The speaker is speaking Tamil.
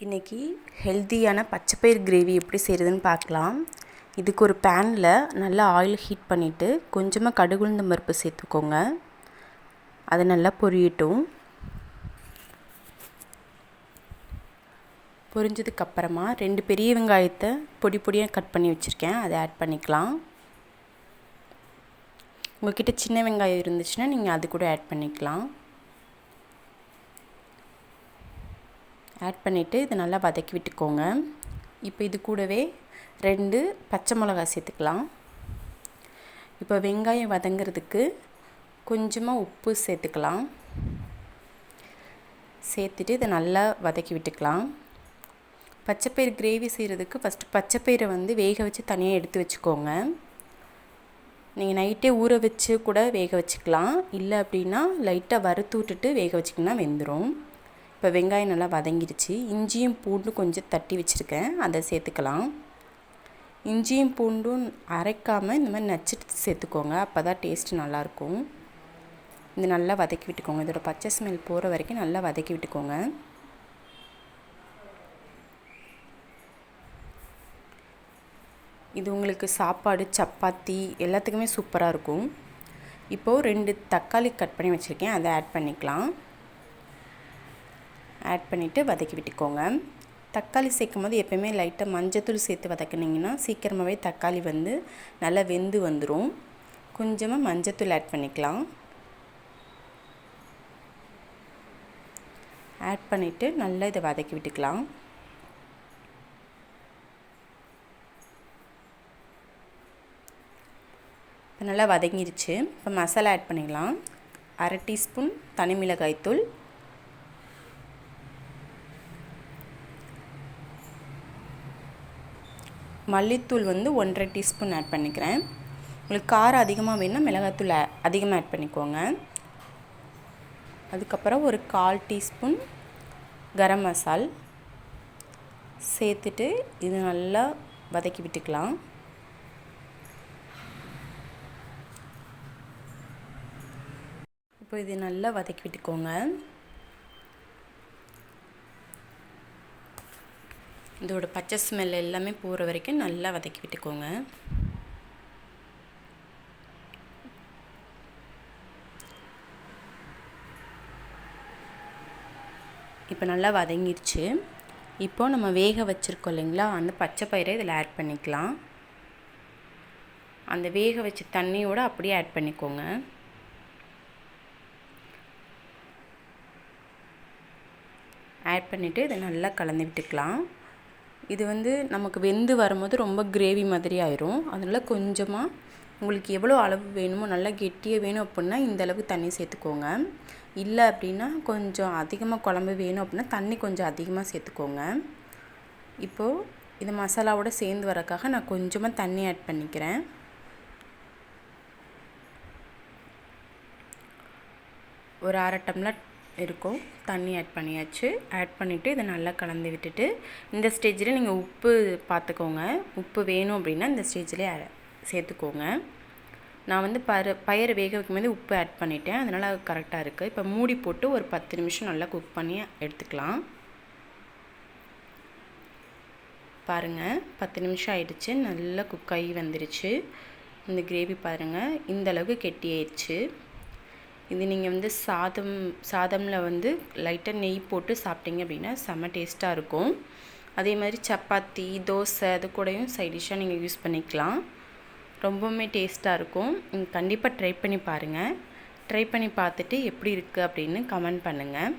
இன்றைக்கி ஹெல்த்தியான பச்சைப்பயிறு கிரேவி எப்படி செய்கிறதுன்னு பார்க்கலாம். இதுக்கு ஒரு பேனில் நல்லா ஆயில் ஹீட் பண்ணிவிட்டு கொஞ்சமாக கடுகு உளுந்தம் பருப்பு சேர்த்துக்கோங்க. அது நல்லா பொரியட்டும். பொரிஞ்சதுக்கப்புறமா 2 பெரிய வெங்காயத்தை பொடி பொடியாக கட் பண்ணி வச்சுருக்கேன், அதை ஆட் பண்ணிக்கலாம். உங்கள்கிட்ட சின்ன வெங்காயம் இருந்துச்சுன்னா நீங்கள் அது கூட ஆட் பண்ணிக்கலாம். ஆட் பண்ணிவிட்டு இதை நல்லா வதக்கி விட்டுக்கோங்க. இப்போ இது கூடவே 2 பச்சை மிளகாய் சேர்த்துக்கலாம். இப்போ வெங்காயம் வதங்கிறதுக்கு கொஞ்சமாக உப்பு சேர்த்துக்கலாம். சேர்த்துட்டு இதை நல்லா வதக்கி விட்டுக்கலாம். பச்சைப்பயிறு கிரேவி செய்கிறதுக்கு ஃபஸ்ட்டு பச்சைப்பயிரை வேக வச்சு தனியாக எடுத்து வச்சுக்கோங்க. நீங்கள் நைட்டே ஊற வச்சு கூட வேக வச்சுக்கலாம். இல்லை அப்படின்னா லைட்டாக வறுத்து விட்டுட்டு வேக வச்சிங்கன்னா வெந்துடும். இப்போ வெங்காயம் நல்லா வதங்கிடுச்சு. இஞ்சியும் பூண்டும் கொஞ்சம் தட்டி வச்சுருக்கேன், அதை சேர்த்துக்கலாம். இஞ்சியும் பூண்டும் அரைக்காமல் இந்த மாதிரி நச்சுட்டு சேர்த்துக்கோங்க, அப்போ தான் டேஸ்ட்டு நல்லாயிருக்கும். இது நல்லா வதக்கி விட்டுக்கோங்க. இதோட பச்சை ஸ்மெல் போகிற வரைக்கும் நல்லா வதக்கி விட்டுக்கோங்க. இது உங்களுக்கு சாப்பாடு, சப்பாத்தி எல்லாத்துக்குமே சூப்பராக இருக்கும். இப்போது 2 தக்காளி கட் பண்ணி வச்சுருக்கேன், அதை ஆட் பண்ணிக்கலாம். ஆட் பண்ணிவிட்டு வதக்கி விட்டுக்கோங்க. தக்காளி சேர்க்கும் போது எப்போயுமே லைட்டாக மஞ்சத்தூள் சேர்த்து வதக்குனிங்கன்னா சீக்கிரமாகவே தக்காளி நல்லா வெந்து வந்துடும். கொஞ்சமாக மஞ்சத்தூள் ஆட் பண்ணிக்கலாம். ஆட் பண்ணிவிட்டு நல்லா இதை வதக்கி விட்டுக்கலாம். இப்போ நல்லா வதங்கிருச்சு. இப்போ மசாலா ஆட் பண்ணிக்கலாம். 1/2 டீஸ்பூன் தனி மிளகாய்த்தூள், மல்லித்தூள் 1/2 டீஸ்பூன் ஆட் பண்ணிக்கிறேன். உங்களுக்கு காரம் அதிகமாக வேணும்னா மிளகாய்த்தூள் அதிகமாக ஆட் பண்ணிக்கோங்க. அதுக்கப்புறம் ஒரு 1/4 டீஸ்பூன் கரம் மசால் சேர்த்துட்டு இது நல்லா வதக்கி விட்டுக்கலாம். இப்போ இது நல்லா வதக்கி விட்டுக்கோங்க. இதோட பச்சை ஸ்மெல் எல்லாமே போகிற வரைக்கும் நல்லா வதக்கி விட்டுக்கோங்க. இப்போ நல்லா வதங்கிடுச்சு. இப்போது நம்ம வேக வச்சுருக்கோம் இல்லைங்களா, அந்த பச்சை பயிரை இதில் ஆட் பண்ணிக்கலாம். அந்த வேக வச்ச தண்ணியோடு அப்படியே ஆட் பண்ணிக்கோங்க. ஆட் பண்ணிவிட்டு இதை நல்லா கலந்து விட்டுக்கலாம். இது நமக்கு வெந்து வரும்போது ரொம்ப கிரேவி மாதிரி ஆயிரும். அதனால் கொஞ்சமாக உங்களுக்கு எவ்வளோ அளவு வேணுமோ, நல்லா கெட்டியாக வேணும் அப்படின்னா இந்த அளவு தண்ணி சேர்த்துக்கோங்க. இல்லை அப்படின்னா கொஞ்சம் அதிகமாக குழம்பு வேணும் அப்படின்னா தண்ணி கொஞ்சம் அதிகமாக சேர்த்துக்கோங்க. இப்போது இது மசாலாவோடு சேர்ந்து வரக்காக நான் கொஞ்சமாக தண்ணி ஆட் பண்ணிக்கிறேன். ஒரு 1/2 டம்ளர் இருக்கும் தண்ணி ஆட் பண்ணியாச்சு. ஆட் பண்ணிவிட்டு இதை நல்லா கலந்து விட்டுட்டு இந்த ஸ்டேஜில் நீங்கள் உப்பு பார்த்துக்கோங்க. உப்பு வேணும் அப்படின்னா இந்த ஸ்டேஜ்லேயே சேர்த்துக்கோங்க. நான் பயிறு வேக வைக்கும்போது உப்பு ஆட் பண்ணிட்டேன், அதனால் அது கரெக்டாக இருக்குது. இப்போ மூடி போட்டு ஒரு 10 நிமிஷம் நல்லா குக் பண்ணி எடுத்துக்கலாம். பாருங்கள், 10 நிமிஷம் ஆயிடுச்சு, நல்லா குக் ஆகி வந்துருச்சு. இந்த கிரேவி பாருங்கள், இந்த அளவுக்கு கெட்டியாயிடுச்சு. இது நீங்கள் சாதமில் லைட்டாக நெய் போட்டு சாப்பிட்டீங்க அப்படின்னா செம்ம டேஸ்ட்டாக இருக்கும். அதே மாதிரி சப்பாத்தி, தோசை அது கூடயும் சைட் டிஷ்ஷாக நீங்கள் யூஸ் பண்ணிக்கலாம். ரொம்பவுமே டேஸ்ட்டாக இருக்கும். நீங்கள் கண்டிப்பாக ட்ரை பண்ணி பாருங்கள். ட்ரை பண்ணி பார்த்துட்டு எப்படி இருக்குது அப்படின்னு கமெண்ட் பண்ணுங்கள்.